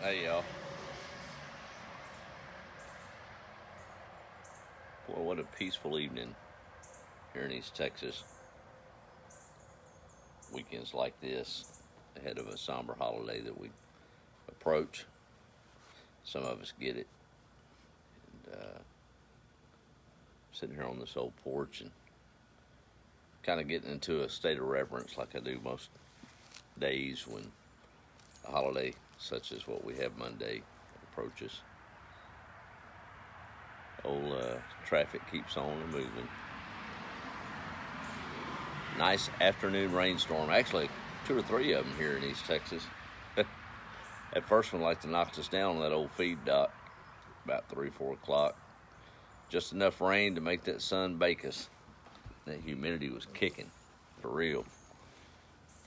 Hey y'all. Boy, what a peaceful evening here in East Texas. Weekends like this, ahead of a somber holiday that we approach. Some of us get it. And sitting here on this old porch and kind of getting into a state of reverence like I do most days when a holiday such as what we have Monday approaches. Old traffic keeps on moving. Nice afternoon rainstorm. Actually, 2 or 3 of them here in East Texas. That first one like to knock us down on that old feed dock about 3, 4 o'clock. Just enough rain to make that sun bake us. That humidity was kicking, for real.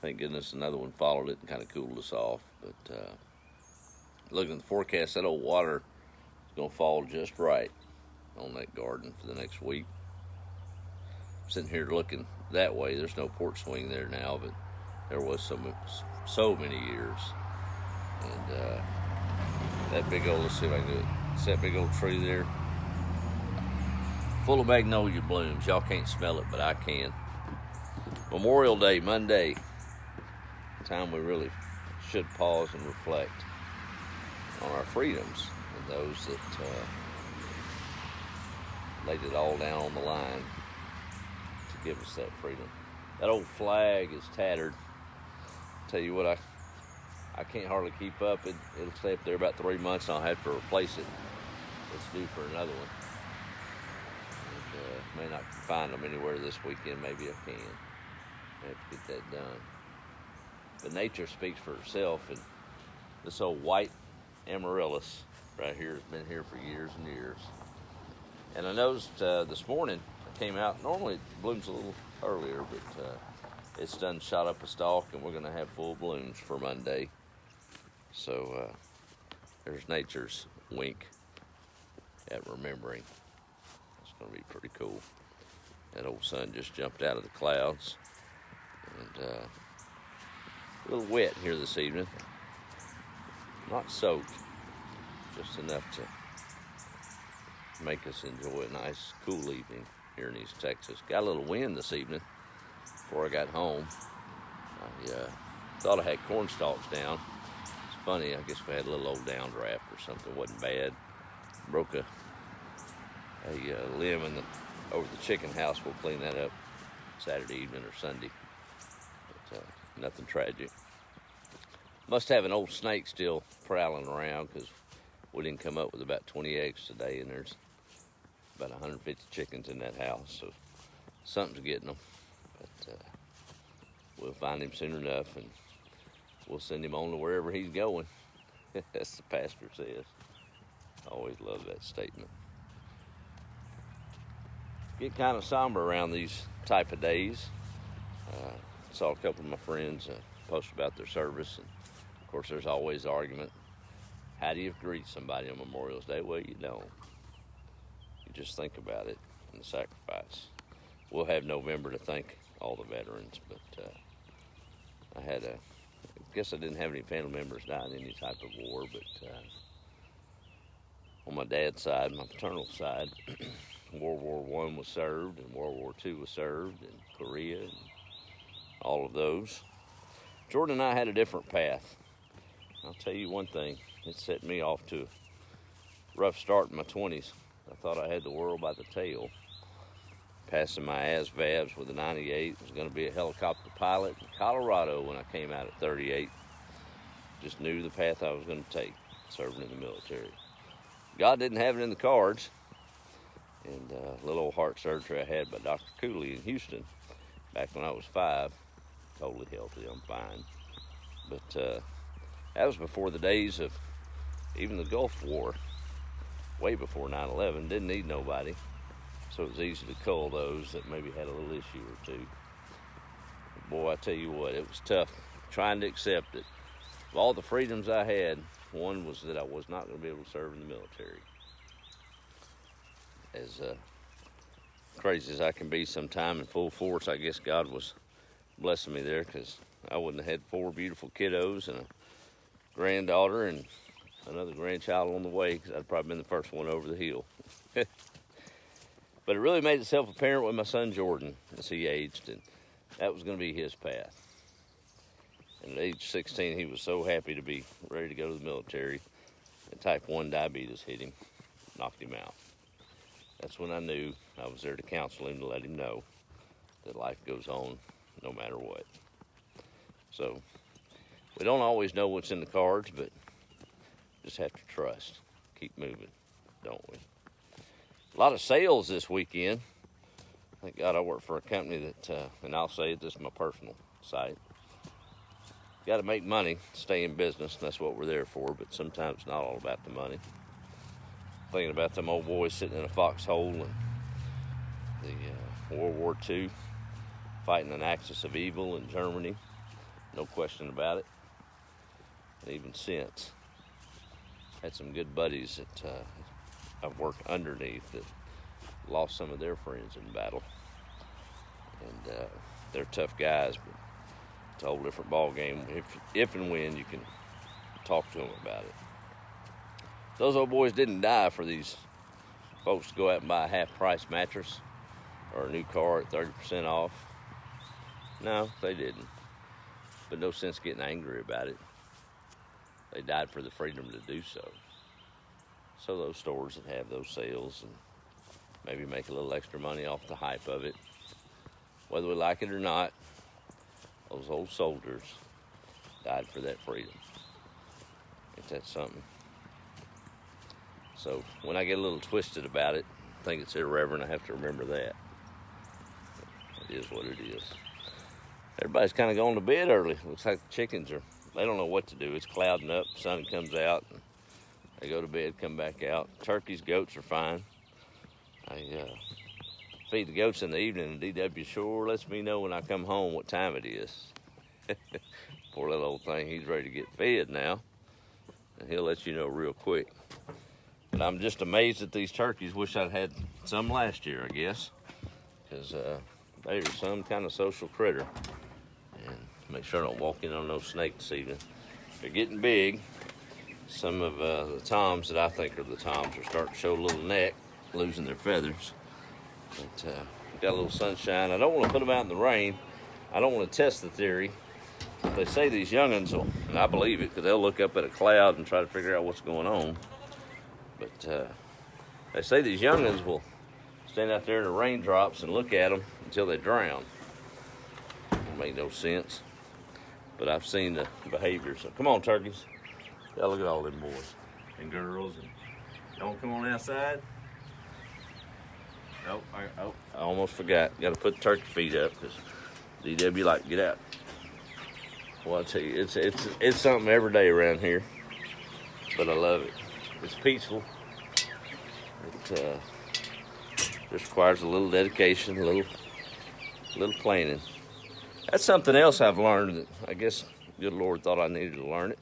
Thank goodness another one followed it and kind of cooled us off. But looking at the forecast, that old water is going to fall just right on that garden for the next week. I'm sitting here looking that way. There's no porch swing there now, but there was so many years. And that big old, let's see if I can do it. It's that big old tree there, full of magnolia blooms. Y'all can't smell it, but I can. Memorial Day, Monday. Time we really should pause and reflect on our freedoms and those that laid it all down on the line to give us that freedom. That old flag is tattered. Tell you what, I can't hardly keep up. It'll stay up there about 3 months and I'll have to replace it. It's due for another one. And, may not find them anywhere this weekend. Maybe I can. I have to get that done. But nature speaks for itself, and this old white amaryllis right here has been here for years and years. And I noticed this morning I came out. Normally it blooms a little earlier, but it's done shot up a stalk, and we're going to have full blooms for Monday. So there's nature's wink at remembering. It's going to be pretty cool. That old sun just jumped out of the clouds, and a little wet here this evening. Not soaked, just enough to make us enjoy a nice, cool evening here in East Texas. Got a little wind this evening before I got home. I thought I had corn stalks down. It's funny, I guess we had a little old downdraft or something. It wasn't bad. Broke a limb over the chicken house. We'll clean that up Saturday evening or Sunday. But nothing tragic. Must have an old snake still prowling around because we didn't come up with about 20 eggs today, and there's about 150 chickens in that house, so something's getting them. But we'll find him soon enough, and we'll send him on to wherever he's going. That's the pastor says. I always love that statement. Get kind of somber around these type of days. Saw a couple of my friends post about their service, and of course there's always the argument, how do you greet somebody on Memorial Day? Well, you don't. You just think about it and the sacrifice. We'll have November to thank all the veterans, but I guess I didn't have any family members die in any type of war, but on my dad's side, my paternal side, World War I was served, and World War II was served, and Korea, and all of those. Jordan and I had a different path. I'll tell you one thing, it set me off to a rough start in my 20s. I thought I had the world by the tail. Passing my ASVABs with a 98, was going to be a helicopter pilot in Colorado when I came out at 38. Just knew the path I was going to take, serving in the military. God didn't have it in the cards. And a little old heart surgery I had by Dr. Cooley in Houston back when I was 5. Totally healthy, I'm fine. But that was before the days of even the Gulf War, way before 9/11. Didn't need nobody, so it was easy to cull those that maybe had a little issue or two. But boy, I tell you what, it was tough trying to accept it. Of all the freedoms I had, one was that I was not going to be able to serve in the military. As crazy as I can be sometime in full force, I guess God was blessing me there, because I wouldn't have had 4 beautiful kiddos and a granddaughter and another grandchild on the way, because I'd probably been the first one over the hill. But it really made itself apparent with my son Jordan as he aged, and that was going to be his path. And at age 16, he was so happy to be ready to go to the military, and type 1 diabetes hit him, knocked him out. That's when I knew I was there to counsel him, to let him know that life goes on no matter what. So we don't always know what's in the cards, but just have to trust. Keep moving, don't we? A lot of sales this weekend. Thank God I work for a company that, and I'll say it, this is my personal site. Got to make money, stay in business, and that's what we're there for, but sometimes it's not all about the money. Thinking about them old boys sitting in a foxhole in the World War II, fighting an axis of evil in Germany, no question about it. And even since, had some good buddies that I've worked underneath that lost some of their friends in battle. And they're tough guys, but it's a whole different ball game if and when you can talk to them about it. Those old boys didn't die for these folks to go out and buy a half-price mattress or a new car at 30% off. No, they didn't. But no sense getting angry about it. They died for the freedom to do so. So those stores that have those sales and maybe make a little extra money off the hype of it, whether we like it or not, those old soldiers died for that freedom. Ain't that something? So when I get a little twisted about it, think it's irreverent, I have to remember that. It is what it is. Everybody's kind of going to bed early. Looks like the chickens they don't know what to do. It's clouding up, the sun comes out, and they go to bed, come back out. Turkeys, goats are fine. I feed the goats in the evening, and DW sure lets me know when I come home what time it is. Poor little old thing, he's ready to get fed now, and he'll let you know real quick. But I'm just amazed at these turkeys. Wish I'd had some last year, I guess, because they are some kind of social critter. And make sure I don't walk in on no snakes this evening. They're getting big. Some of the toms that I think are the toms are starting to show a little neck, losing their feathers. But got a little sunshine. I don't want to put them out in the rain. I don't want to test the theory. They say these young'uns will, and I believe it, because they'll look up at a cloud and try to figure out what's going on. But they say these young'uns will stand out there in the raindrops and look at them until they drown. It make no sense. But I've seen the behavior. So come on, turkeys. Yeah, look at all them boys and girls. And don't come on outside. Nope. I almost forgot. Got to put the turkey feet up because DW like to get out. Well, I tell you, it's something every day around here. But I love it. It's peaceful. It just requires a little dedication, a little planning. That's something else I've learned that I guess good Lord thought I needed to learn it.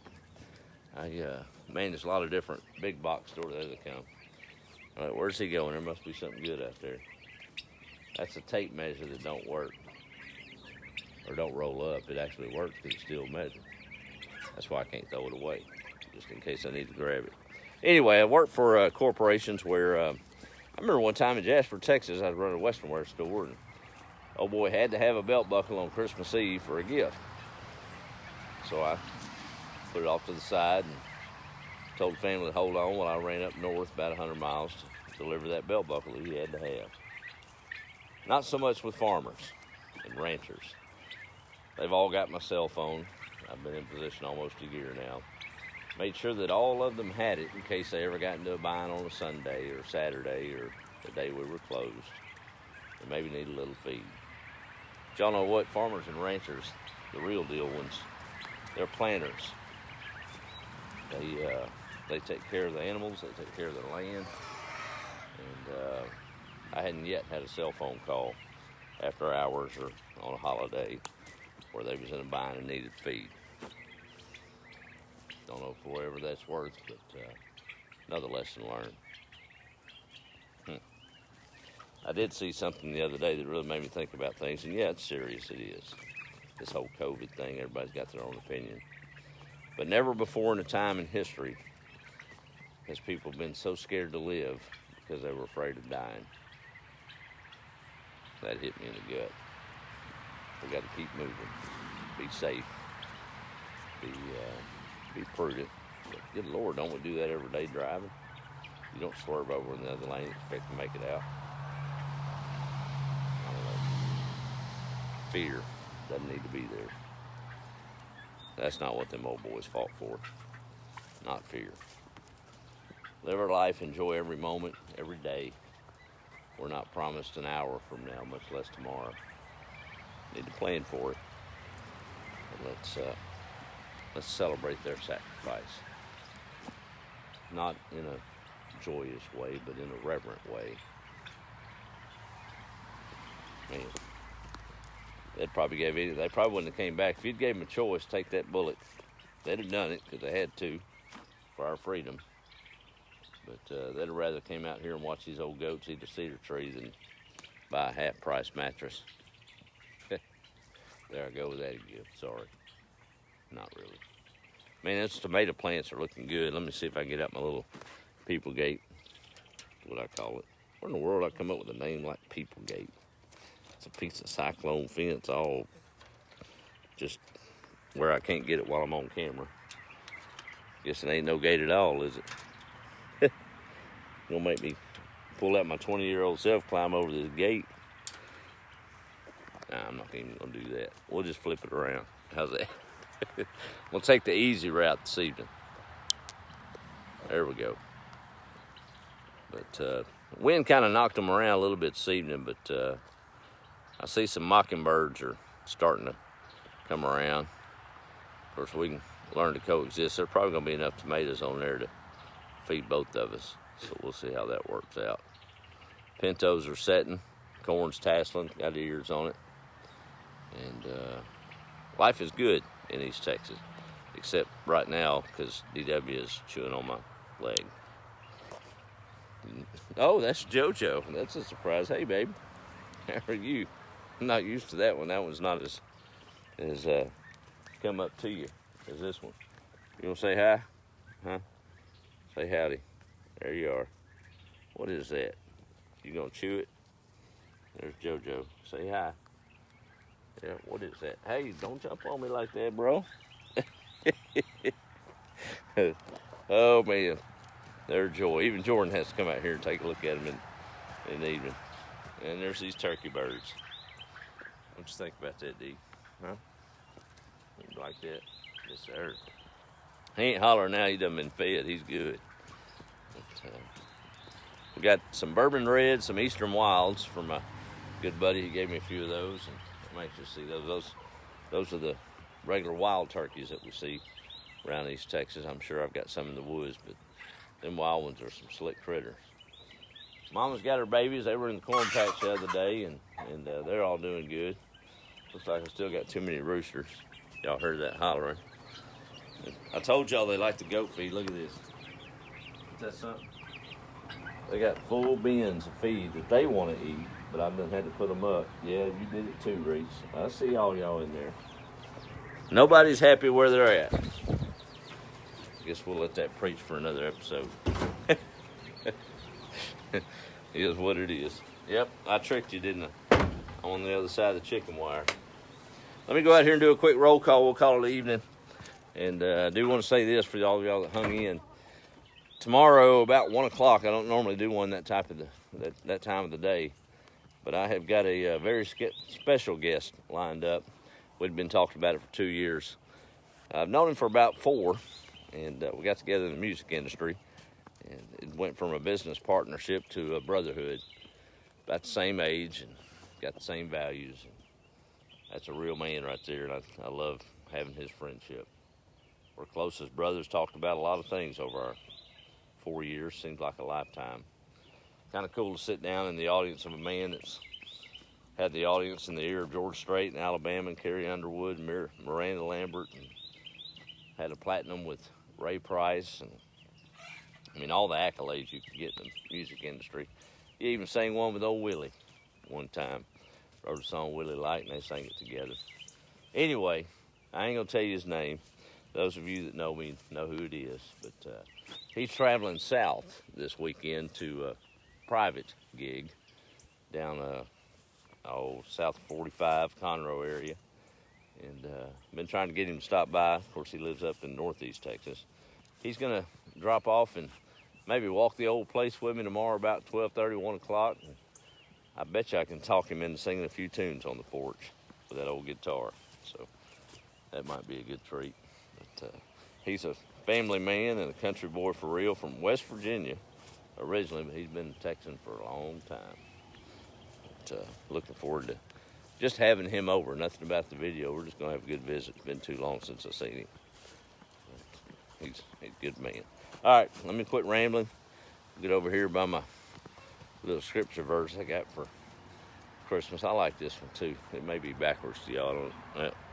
Man, there's a lot of different big box stores that come. I'm like, where's he going? There must be something good out there. That's a tape measure that don't work or don't roll up. It actually works because it's still measured. That's why I can't throw it away, just in case I need to grab it. Anyway, I worked for corporations where I remember one time in Jasper, Texas, I was running a Western wear store, and old boy had to have a belt buckle on Christmas Eve for a gift. So I put it off to the side and told the family to hold on while I ran up north about 100 miles to deliver that belt buckle that he had to have. Not so much with farmers and ranchers. They've all got my cell phone. I've been in position almost a year now. Made sure that all of them had it in case they ever got into a bind on a Sunday or Saturday or the day we were closed. They maybe need a little feed. But y'all know what? Farmers and ranchers, the real deal ones, they're planters. They take care of the animals. They take care of the land. And I hadn't yet had a cell phone call after hours or on a holiday where they was in a bind and needed feed. Don't know for whatever that's worth, but another lesson learned. I did see something the other day that really made me think about things, and yeah, it's serious, it is. This whole COVID thing, everybody's got their own opinion. But never before in a time in history has people been so scared to live because they were afraid of dying. That hit me in the gut. We got to keep moving, be safe, be prudent. But good Lord, don't we do that every day driving? You don't swerve over in the other lane and expect to make it out. I don't know. Fear doesn't need to be there. That's not what them old boys fought for. Not fear. Live our life, enjoy every moment, every day. We're not promised an hour from now, much less tomorrow. Need to plan for it. And let's celebrate their sacrifice. Not in a joyous way, but in a reverent way. Man, they probably wouldn't have came back. If you'd gave them a choice, take that bullet, they'd have done it because they had to for our freedom. But they'd have rather came out here and watched these old goats eat a cedar tree than buy a half-price mattress. There I go with that again. Sorry. Not really. Man, those tomato plants are looking good. Let me see if I can get out my little people gate. What I call it. Where in the world I come up with a name like people gate? It's a piece of cyclone fence all just where I can't get it while I'm on camera. Guess it ain't no gate at all, is it? Gonna make me pull out my 20-year-old self, climb over this gate. Nah, I'm not even gonna do that. We'll just flip it around. How's that? We'll take the easy route this evening. There we go. But wind kind of knocked them around a little bit this evening, but I see some mockingbirds are starting to come around. Of course, we can learn to coexist. There's probably gonna be enough tomatoes on there to feed both of us. So we'll see how that works out. Pintos are setting. Corn's tasseling, got ears on it. And life is good in East Texas, except right now because DW is chewing on my leg. Oh, that's JoJo. That's a surprise. Hey, babe. How are you? I'm not used to that one. That one's not as come up to you as this one. You want to say hi? Huh? Say howdy. There you are. What is that? You gonna chew it? There's JoJo. Say hi. Yeah, what is that? Hey, don't jump on me like that, bro. Oh, man. There's Joy. Even Jordan has to come out here and take a look at him in the evening. And there's these turkey birds. What you think about that, D? Huh? You like that? Yes, sir. He ain't hollering now. He done been fed. He's good. But, we got some bourbon reds, some Eastern Wilds from my good buddy. He gave me a few of those, and I'm anxious to see those. Those are the regular wild turkeys that we see around East Texas. I'm sure I've got some in the woods, but them wild ones are some slick critters. Mama's got her babies. They were in the corn patch the other day, and they're all doing good. Looks like I still got too many roosters. Y'all heard that hollering. I told y'all they like the goat feed. Look at this. Is that something? They got full bins of feed that they want to eat, but I've done had to put them up. Yeah, you did it too, Reese. I see all y'all in there. Nobody's happy where they're at. I guess we'll let that preach for another episode. It is what it is. Yep, I tricked you, didn't I? I'm on the other side of the chicken wire. Let me go out here and do a quick roll call. We'll call it evening. And I do want to say this for all of y'all that hung in. Tomorrow, about 1 o'clock, I don't normally do one that time of the day, but I have got a very special guest lined up. We'd been talking about it for 2 years. I've known him for about 4, and we got together in the music industry, and it went from a business partnership to a brotherhood. About the same age and got the same values. And that's a real man right there, and I love having his friendship. We're close as brothers, talked about a lot of things over our 4 years, seems like a lifetime. Kind of cool to sit down in the audience of a man that's had the audience in the ear of George Strait in Alabama and Carrie Underwood and Miranda Lambert, and had a platinum with Ray Price, and I mean all the accolades you could get in the music industry. He even sang one with old Willie one time. Wrote a song, Willie Light, and they sang it together. Anyway, I ain't gonna tell you his name. Those of you that know me know who it is. But he's traveling south this weekend to a private gig down south of 45, Conroe area. And been trying to get him to stop by. Of course, he lives up in northeast Texas. He's going to drop off and maybe walk the old place with me tomorrow about 12:30, 1 o'clock. I bet you I can talk him into singing a few tunes on the porch with that old guitar. So that might be a good treat. But he's a family man and a country boy for real from West Virginia originally, but he's been Texan for a long time. But looking forward to just having him over. Nothing about the video. We're just going to have a good visit. It's been too long since I've seen him. He's a good man. All right, let me quit rambling. Get over here by my little scripture verse I got for Christmas. I like this one too. It may be backwards to y'all.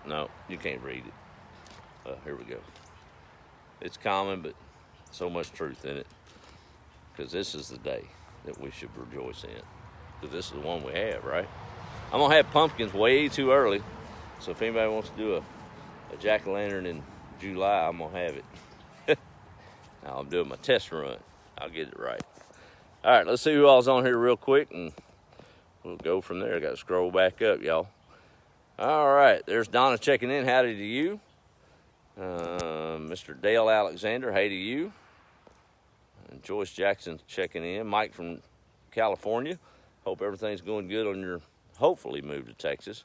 No, you can't read it. Here we go. It's common, but so much truth in it. Because this is the day that we should rejoice in. Because this is the one we have, right? I'm going to have pumpkins way too early. So if anybody wants to do a jack-o'-lantern in July, I'm going to have it. Now I'm doing my test run. I'll get it right. All right, let's see who all's on here real quick, and we'll go from there. I got to scroll back up, y'all. All right, there's Donna checking in. Howdy to you. Mr. Dale Alexander, hey to you. And Joyce Jackson checking in. Mike from California. Hope everything's going good on your hopefully move to Texas.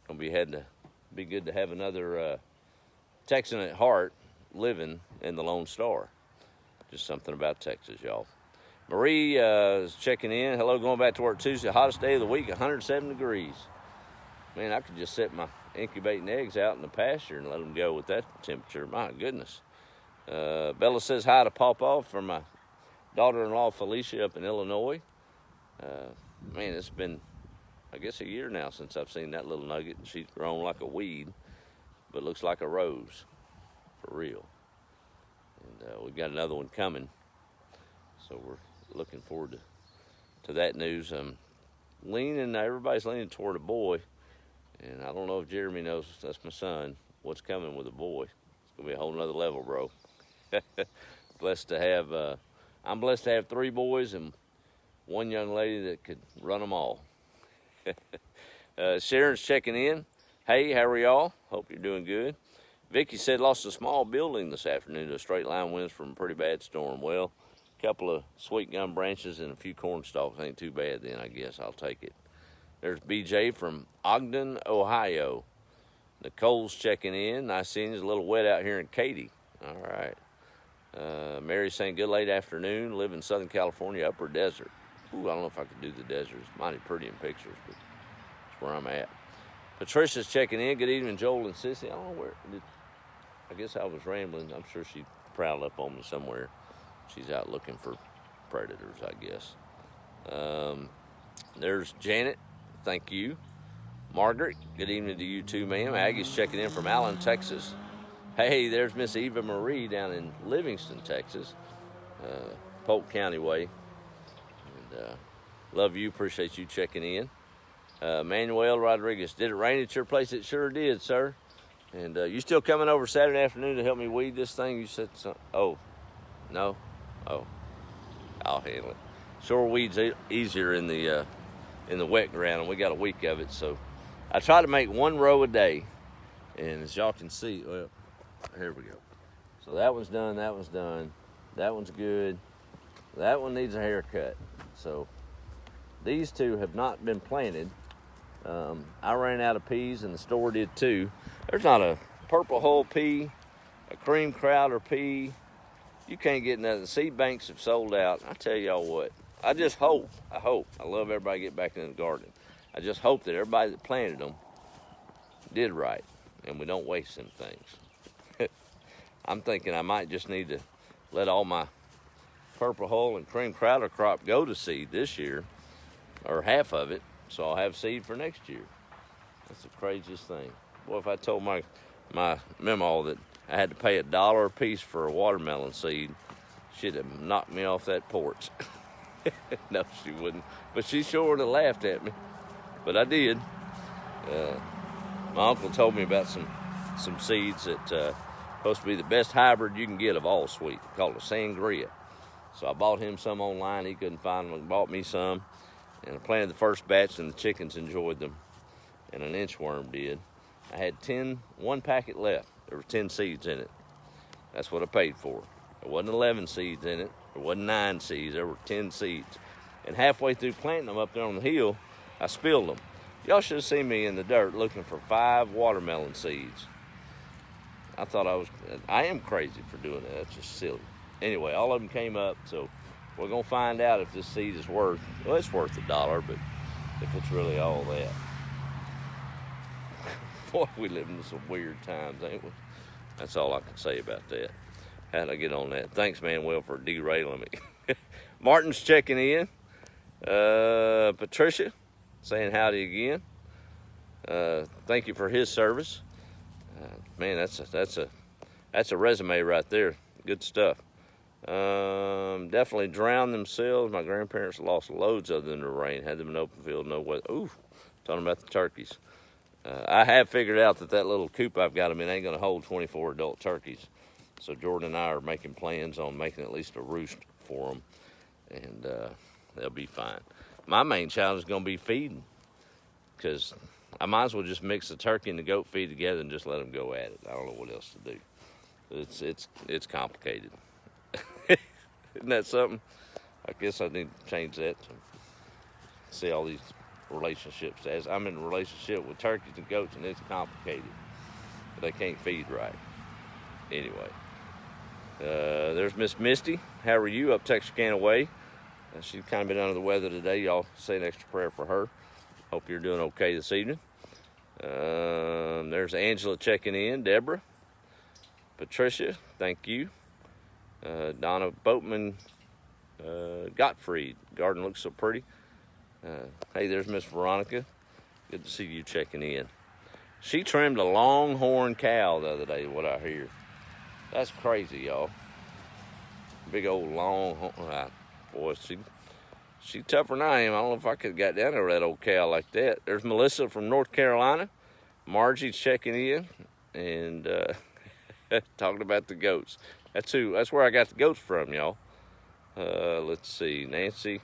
Gonna be good to have another Texan at heart living in the Lone Star. Just something about Texas, y'all. Marie is checking in. Hello, going back to work Tuesday. Hottest day of the week, 107 degrees. Man, I could just set my incubating eggs out in the pasture and let them go with that temperature. My goodness. Bella says hi to Pawpaw from my daughter-in-law Felicia up in Illinois. Man, it's been, I guess, a year now since I've seen that little nugget. She's grown like a weed, but looks like a rose, for real. And we've got another one coming, so we're looking forward to that news. Everybody's leaning toward a boy, and I don't know if Jeremy knows, that's my son, what's coming with a boy. It's going to be a whole nother level, bro. I'm blessed to have 3 boys and one young lady that could run them all. Sharon's checking in. Hey, how are y'all? Hope you're doing good. Vicky said lost a small building this afternoon to straight line winds from a pretty bad storm. Well, a couple of sweet gum branches and a few corn stalks ain't too bad then, I guess. I'll take it. There's BJ from Ogden, Ohio. Nicole's checking in. Nice seeing you. It's a little wet out here in Katy. All right. Mary's saying good late afternoon. Live in Southern California, upper desert. Ooh, I don't know if I could do the desert. It's mighty pretty in pictures, but that's where I'm at. Patricia's checking in. Good evening, Joel and Sissy. I don't know I guess I was rambling. I'm sure she prowled up on me somewhere. She's out looking for predators, I guess. There's Janet. Thank you. Margaret, good evening to you too, ma'am. Aggie's checking in from Allen, Texas. Hey, there's Miss Eva Marie down in Livingston, Texas, Polk County way. And love you, appreciate you checking in. Manuel Rodriguez, did it rain at your place? It sure did, sir. And you still coming over Saturday afternoon to help me weed this thing? You said so. Oh, no? Oh, I'll handle it. Sure, weeds easier in the wet ground, and we got a week of it. So I try to make 1 row a day, and as y'all can see, well, here we go. So that one's done. That one's done. That one's good. That one needs a haircut. So these 2 have not been planted. I ran out of peas, and the store did too. There's not a purple hull pea, a cream crowder pea. You can't get nothing. The seed banks have sold out. I tell y'all what, I love everybody get back in the garden. I just hope that everybody that planted them did right, and we don't waste them things. I'm thinking I might just need to let all my purple hull and cream crowder crop go to seed this year, or half of it, so I'll have seed for next year. That's the craziest thing. Boy, if I told my memo that I had to pay $1 a piece for a watermelon seed, she'd have knocked me off that porch. No, she wouldn't. But she sure would have laughed at me. But I did. My uncle told me about some seeds that Supposed to be the best hybrid you can get of all sweet, called a sangria. So I bought him some online. He couldn't find them. He bought me some. And I planted the first batch, and the chickens enjoyed them. And an inchworm did. I had 1 packet left. There were 10 seeds in it. That's what I paid for. There wasn't 11 seeds in it. There wasn't 9 seeds. There were 10 seeds. And halfway through planting them up there on the hill, I spilled them. Y'all should have seen me in the dirt looking for 5 watermelon seeds. I thought I am crazy for doing that. That's just silly. Anyway, all of them came up, so we're going to find out if this seed is worth, well, it's worth $1, but if it's really all that. Boy, we live in some weird times, ain't we? That's all I can say about that. How'd I get on that? Thanks, Manuel, for derailing me. Martin's checking in. Patricia saying howdy again. Thank you for his service. Man, that's a resume right there. Good stuff. Definitely drowned themselves. My grandparents lost loads other than the rain. Had them in open field, no weather. Ooh, talking about the turkeys. I have figured out that little coop I've got them in ain't going to hold 24 adult turkeys. So Jordan and I are making plans on making at least a roost for them, and they'll be fine. My main challenge is going to be feeding, because I might as well just mix the turkey and the goat feed together and just let them go at it. I don't know what else to do. It's complicated. Isn't that something? I guess I need to change that to see all these relationships. As I'm in a relationship with turkeys and goats, and it's complicated. But they can't feed right. Anyway, there's Miss Misty. How are you? Up Texarkana way. She's kind of been under the weather today. Y'all say an extra prayer for her. Hope you're doing okay this evening. There's Angela checking in. Deborah. Patricia, thank you. Donna Boatman, Gottfried. Garden looks so pretty. Hey, there's Miss Veronica. Good to see you checking in. She trimmed a longhorn cow the other day, what I hear. That's crazy, y'all. Big old longhorn. Boy, she's tougher than I am. I don't know if I could have got down there with that old cow like that. There's Melissa from North Carolina. Margie's checking in and talking about the goats. That's where I got the goats from, y'all. Let's see, Nancy.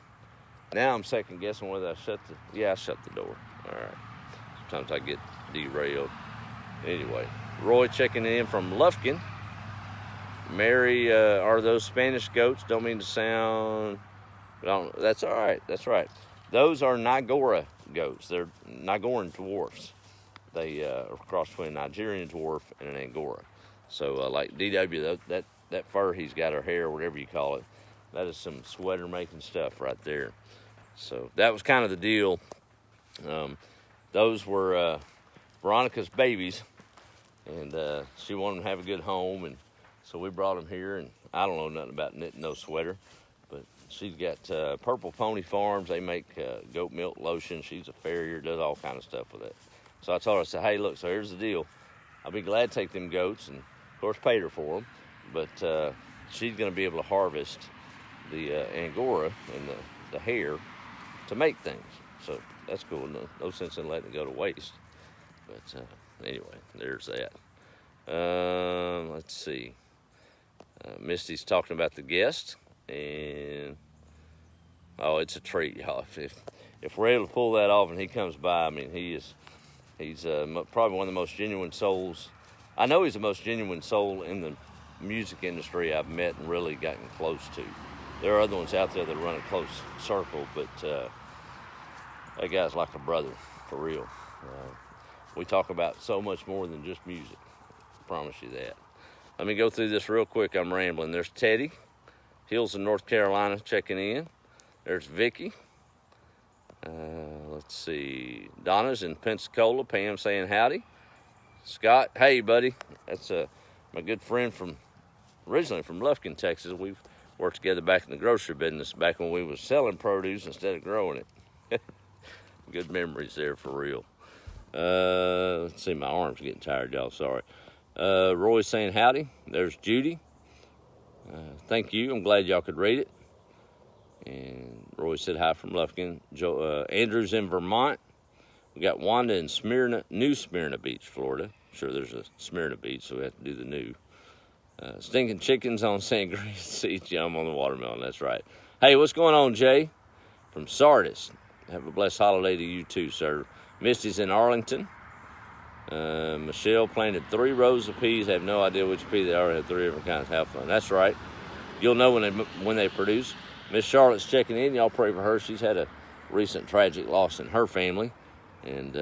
Now I'm second guessing whether I shut the door. All right. Sometimes I get derailed. Anyway, Roy checking in from Lufkin. Mary, are those Spanish goats? Don't mean to sound, but that's all right. That's right. Those are Nigora goats. They're Nigoran dwarfs. They are a cross between a Nigerian dwarf and an Angora. So like DW, that fur he's got, or hair, whatever you call it, that is some sweater making stuff right there. So that was kind of the deal. Those were Veronica's babies, and she wanted them to have a good home, and so we brought them here. And I don't know nothing about knitting no sweater, but she's got Purple Pony Farms. They make goat milk lotion. She's a farrier, does all kind of stuff with that. So I told her, I said, hey, look, so here's the deal. I'll be glad to take them goats, and of course paid her for them, but she's going to be able to harvest the Angora and the hair to make things. So that's cool. No sense in letting it go to waste. But anyway, there's that. Let's see. Misty's talking about the guest, and it's a treat, y'all. If we're able to pull that off and he comes by, I mean, he's probably one of the most genuine souls. I know he's the most genuine soul in the music industry I've met and really gotten close to. There are other ones out there that run a close circle, but that guy's like a brother, for real. We talk about so much more than just music. I promise you that. Let me go through this real quick. I'm rambling. There's Teddy, Hills in North Carolina, checking in. There's Vicky. Let's see. Donna's in Pensacola. Pam saying howdy. Scott, hey, buddy. That's my good friend originally from Lufkin, Texas. We've worked together back in the grocery business back when we was selling produce instead of growing it. Good memories there, for real. Let's see, my arm's getting tired, y'all. Sorry. Roy's saying howdy. There's Judy. Thank you. I'm glad y'all could read it. And Roy said hi from Lufkin. Andrew's in Vermont. We got Wanda in New Smyrna Beach, Florida. Sure, there's a Smyrna Beach, so we have to do the new. Stinking chickens on sangria seeds, yum on the watermelon. That's right. Hey, what's going on, Jay? From Sardis. Have a blessed holiday to you too, sir. Misty's in Arlington. Michelle planted 3 rows of peas. Have no idea which pea they are. Have 3 different kinds. Have fun. That's right. You'll know when they produce. Miss Charlotte's checking in. Y'all pray for her. She's had a recent tragic loss in her family, and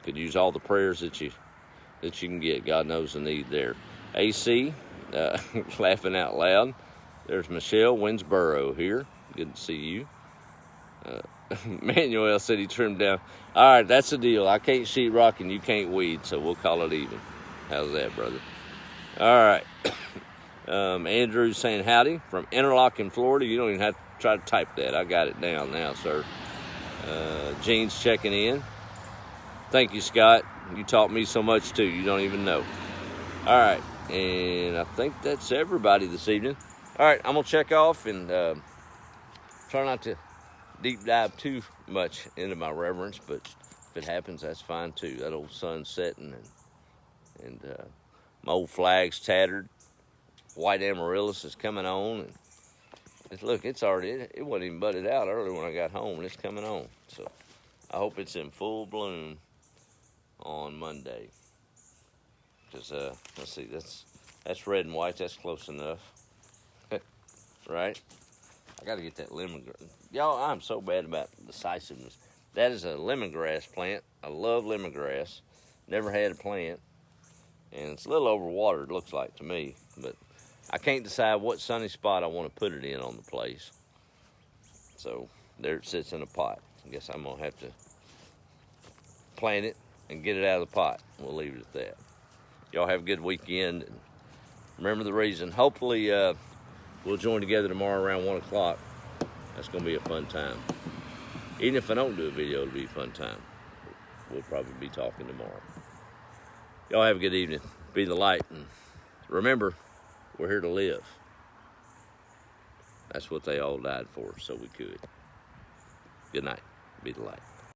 could use all the prayers that you can get. God knows the need there. AC, laughing out loud. There's Michelle Winsboro here. Good to see you. Manuel said he trimmed down. All right, that's the deal. I can't sheetrock and you can't weed, so we'll call it even. How's that, brother? All right. Andrew's saying howdy from Interlochen, Florida. You don't even have to try to type that. I got it down now, sir. Gene's checking in. Thank you, Scott. You taught me so much, too. You don't even know. All right. And I think that's everybody this evening. All right, I'm going to check off and try not to deep dive too much into my reverence, but if it happens, that's fine, too. That old sun's setting and my old flag's tattered. White amaryllis is coming on. And look, it's already, it wasn't even budded out early when I got home, and it's coming on. So I hope it's in full bloom on Monday. Because, let's see, that's red and white. That's close enough. Right? I got to get that lemongrass. Y'all, I'm so bad about decisiveness. That is a lemongrass plant. I love lemongrass. Never had a plant. And it's a little overwatered, it looks like to me. But I can't decide what sunny spot I want to put it in on the place. So there it sits in a pot. I guess I'm going to have to plant it and get it out of the pot. We'll leave it at that. Y'all have a good weekend. And remember the reason. Hopefully we'll join together tomorrow around 1 o'clock. That's going to be a fun time. Even if I don't do a video, it'll be a fun time. We'll probably be talking tomorrow. Y'all have a good evening. Be the light. And remember, we're here to live. That's what they all died for, so we could. Good night. Be the light.